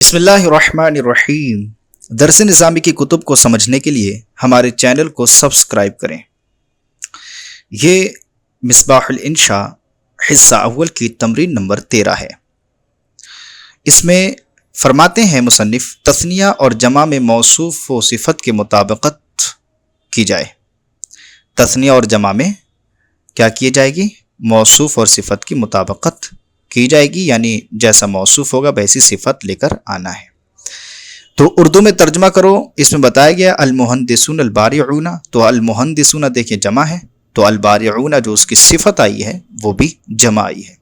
بسم اللہ الرحمن الرحیم۔ درس نظامی کی کتب کو سمجھنے کے لیے ہمارے چینل کو سبسکرائب کریں۔ یہ مصباح الانشاء حصہ اول کی تمرین نمبر 13 ہے۔ اس میں فرماتے ہیں مصنف، تثنیہ اور جمع میں موصوف و صفت کے مطابقت کی جائے۔ تثنیہ اور جمع میں کیا کی جائے گی؟ موصوف اور صفت کی مطابقت کی جائے گی، یعنی جیسا موصوف ہوگا ویسی صفت لے کر آنا ہے۔ تو اردو میں ترجمہ کرو۔ اس میں بتایا گیا المحدثون البارعون، تو المحدثون دیکھیں جمع ہے، تو البارعون جو اس کی صفت آئی ہے وہ بھی جمع آئی ہے،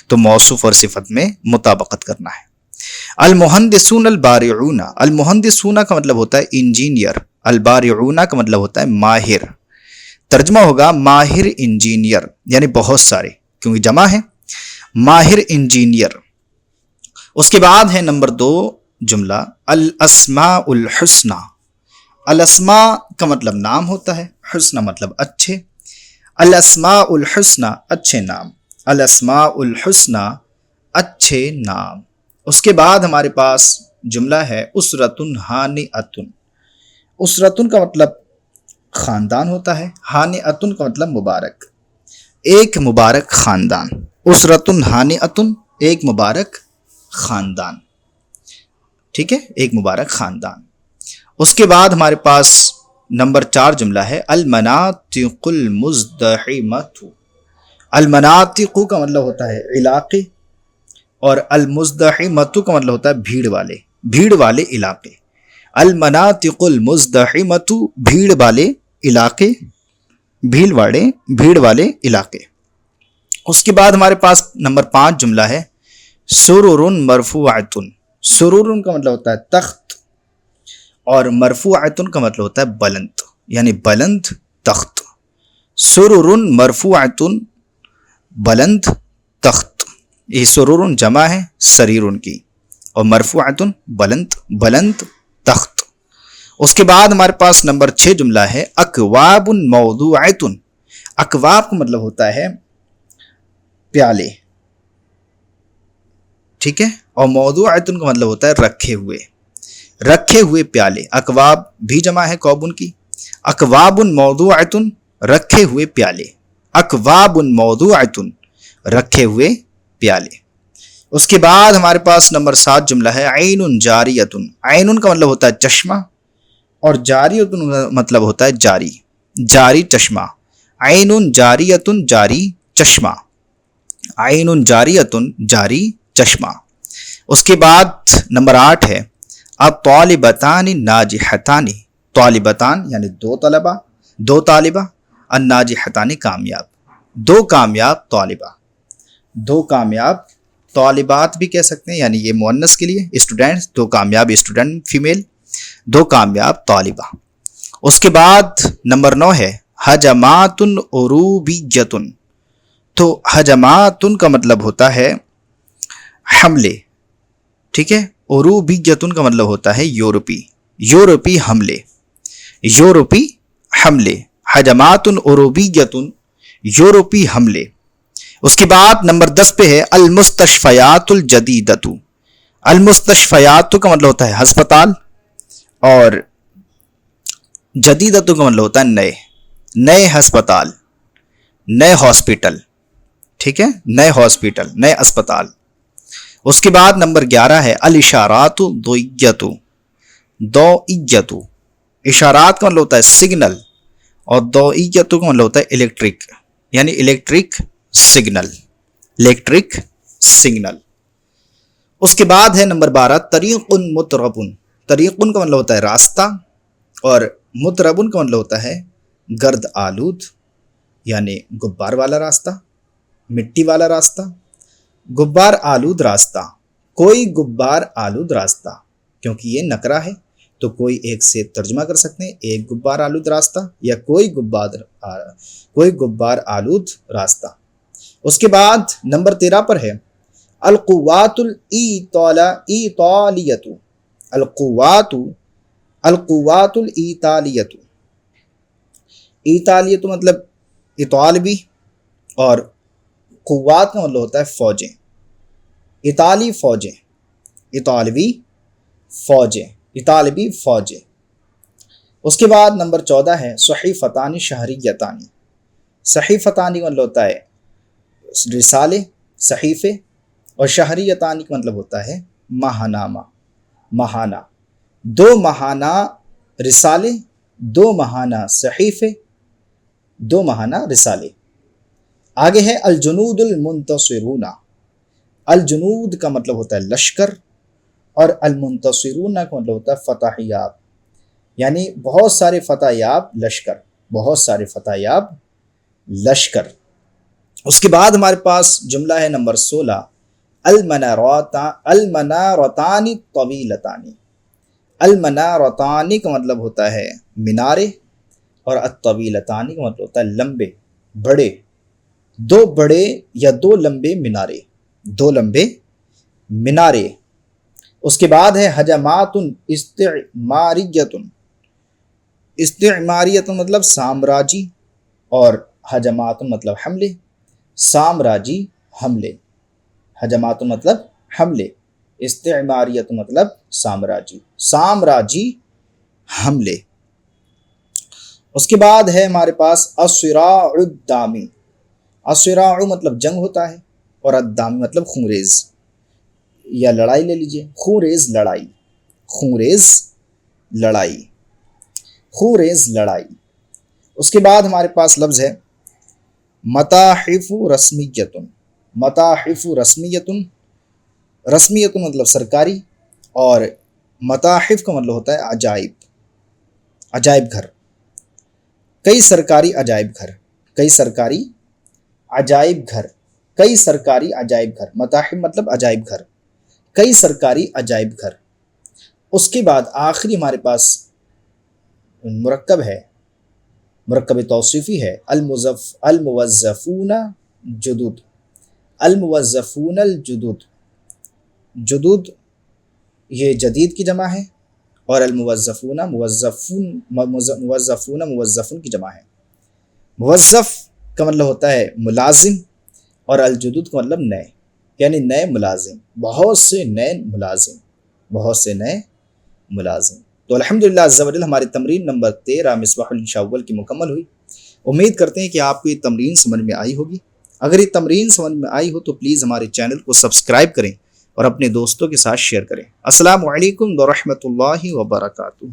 تو موصوف اور صفت میں مطابقت کرنا ہے۔ المحدثون البارعون، المحدثون کا مطلب ہوتا ہے انجینئر، البارعون کا مطلب ہوتا ہے ماہر۔ ترجمہ ہوگا ماہر انجینئر، یعنی بہت سارے، کیونکہ جمع ہے، ماہر انجینئر۔ اس کے بعد ہے نمبر 2 جملہ الاسماء الحسنى۔ الاسماء کا مطلب نام ہوتا ہے، حسنى مطلب اچھے، الاسماء الحسنى اچھے نام، الاسماء الحسنى اچھے نام۔ اس کے بعد ہمارے پاس جملہ ہے اسرۃ ہانئۃ۔ اسرۃ کا مطلب خاندان ہوتا ہے، ہانئۃ کا مطلب مبارک، ایک مبارک خاندان۔ اسرۃ ہانئۃ ایک مبارک خاندان، ٹھیک ہے، ایک مبارک خاندان۔ اس کے بعد ہمارے پاس نمبر 4 جملہ ہے المناطق المزدحمۃ۔ المناطق کا مطلب ہوتا ہے علاقے، اور المزدحمۃ کا مطلب ہوتا ہے بھیڑ والے علاقے۔ المناطق المزدحمۃ بھیڑ والے علاقے، بھیڑ والے علاقے۔ اس کے بعد ہمارے پاس نمبر 5 جملہ ہے سرر مرفوعۃ۔ سرر کا مطلب ہوتا ہے تخت، اور مرفوعۃ کا مطلب ہوتا ہے بلند، یعنی بلند تخت۔ سرر مرفوعۃ بلند تخت، یہ سرر جمع ہے سریر کی، اور مرفوعۃ بلند تخت۔ اس کے بعد ہمارے پاس نمبر 6 جملہ ہے اکواب موضوعۃ۔ اکواب کا مطلب ہوتا ہے پیالے، ٹھیک ہے، اور موضوعۃ کا مطلب ہوتا ہے رکھے ہوئے پیالے۔ اکواب بھی جمع ہے کوبن کی، اکواب موضوعۃ رکھے ہوئے پیالے، اکواب موضوعۃ رکھے ہوئے پیالے۔ اس کے بعد ہمارے پاس نمبر 7 جملہ ہے عین جاریۃ۔ عین کا مطلب ہوتا ہے چشمہ، اور جاریۃ کا مطلب ہوتا ہے جاری چشمہ۔ عین جاریۃ جاری چشمہ، عین جاریۃ جاری چشمہ۔ اس کے بعد نمبر 8 ہے الطالبتان ناجحتان۔ طالبتان یعنی دو طالبہ، الناجحتان کامیاب، دو کامیاب طالبہ، دو کامیاب طالبات بھی کہہ سکتے ہیں، یعنی یہ مؤنث کے لیے اسٹوڈنٹس، دو کامیاب اسٹوڈنٹ فیمیل، دو کامیاب طالبہ۔ اس کے بعد نمبر 9 ہے ہجمات عروبیۃ۔ تو ہجمات کا مطلب ہوتا ہے حملے، ٹھیک ہے، عروبیۃ کا مطلب ہوتا ہے یورپی حملے، ہجمات عروبیۃ یورپی حملے۔ اس کے بعد نمبر 10 پہ ہے المستشفیات الجدیدۃ۔ المستشفیات کا مطلب ہوتا ہے ہسپتال، اور جدیدۃ کا مطلب ہوتا ہے نئے ہسپتال، نئے ہاسپٹل، ٹھیک ہے، نئے ہاسپٹل، نئے اسپتال۔ اس کے بعد نمبر 11 ہے الاشارات ضوئیۃ۔ اشارات کا مطلب ہوتا ہے سگنل، اور ضوئیۃ کا مطلب ہوتا ہے الیکٹرک، یعنی الیکٹرک سگنل۔ اس کے بعد ہے نمبر 12 طریق مترب۔ طریق کا مطلب ہوتا ہے راستہ، اور مترب کا مطلب ہوتا ہے گرد آلود، یعنی غبار والا راستہ، مٹی والا راستہ، غبار آلود راستہ۔ کوئی غبار آلود راستہ، کیونکہ یہ نکرہ ہے تو کوئی ایک سے ترجمہ کر سکتے ہیں، ایک غبار آلود راستہ یا کوئی غبار آلود راستہ۔ اس کے بعد نمبر 13 پر ہے القوات الایطالیۃ۔ القوات الایطالیۃ، ایطالیت مطلب اطالوی، اور قوات کا مطلب ہوتا ہے فوجیں، اطالوی فوجیں، اطالبی فوجیں۔ اس کے بعد نمبر 14 ہے صحیفتان شہریتانی۔ صحیفتانی کا مطلب ہوتا ہے رسالے، صحیفے، اور شہریتانی کا مطلب ہوتا ہے ماہنامہ، ماہانہ۔ 2 ماہانہ رسالے، 2 ماہانہ صحیفے، 2 ماہانہ رسالے۔ آگے ہے الجنود المنتصرون۔ الجنود کا مطلب ہوتا ہے لشکر، اور المنتصرون کا مطلب ہوتا ہے فتح یاب، یعنی بہت سارے فتح یاب لشکر، بہت سارے فتح یاب لشکر۔ اس کے بعد ہمارے پاس جملہ ہے نمبر 16 المنارتان الطویلتان۔ المنارتان کا مطلب ہوتا ہے مینارے، اور الطویلتان کا مطلب ہوتا ہے لمبے، بڑے، 2 بڑے یا 2 لمبے مینارے، 2 لمبے مینارے۔ اس کے بعد ہے ہجمات استعماریت۔ استعماریت مطلب سامراجی، اور ہجمات مطلب حملے، سامراجی حملے، ہجمات مطلب حملے، استعماریت مطلب سامراجی، سامراجی حملے۔ اس کے بعد ہے ہمارے پاس الصراع الدامی۔ الصراع مطلب جنگ ہوتا ہے، اور الدامی مطلب خونریز، یا لڑائی لے لیجئے، خونریز لڑائی، خونریز لڑائی، خونریز لڑائی۔ اس کے بعد ہمارے پاس لفظ ہے متاحف رسمیت۔ متاحف رسمیت، رسمیت مطلب سرکاری، اور متاحف کا مطلب ہوتا ہے عجائب، عجائب گھر، کئی سرکاری عجائب گھر، کئی سرکاری عجائب گھر، کئی سرکاری عجائب گھر۔ متاحف مطلب عجائب گھر، کئی سرکاری عجائب گھر۔ اس کے بعد آخری ہمارے پاس مرکب ہے، مرکب توصیفی ہے الموظفون جدد۔ الموظفون الجدد، جدد یہ جدید کی جمع ہے، اور الموظفون موظفون کی جمع ہے۔ موظف کا مطلب ہوتا ہے ملازم، اور الجدد کا مطلب نئے، یعنی نئے ملازم، بہت سے نئے ملازم، بہت سے نئے ملازم۔ تو الحمدللہ عز و جل ہماری تمرین نمبر 13 مصباح الانشاء اول کی مکمل ہوئی۔ امید کرتے ہیں کہ آپ کو یہ تمرین سمجھ میں آئی ہوگی۔ اگر یہ تمرین سمجھ میں آئی ہو تو پلیز ہمارے چینل کو سبسکرائب کریں اور اپنے دوستوں کے ساتھ شیئر کریں۔ السلام علیکم ورحمۃ اللہ وبرکاتہ۔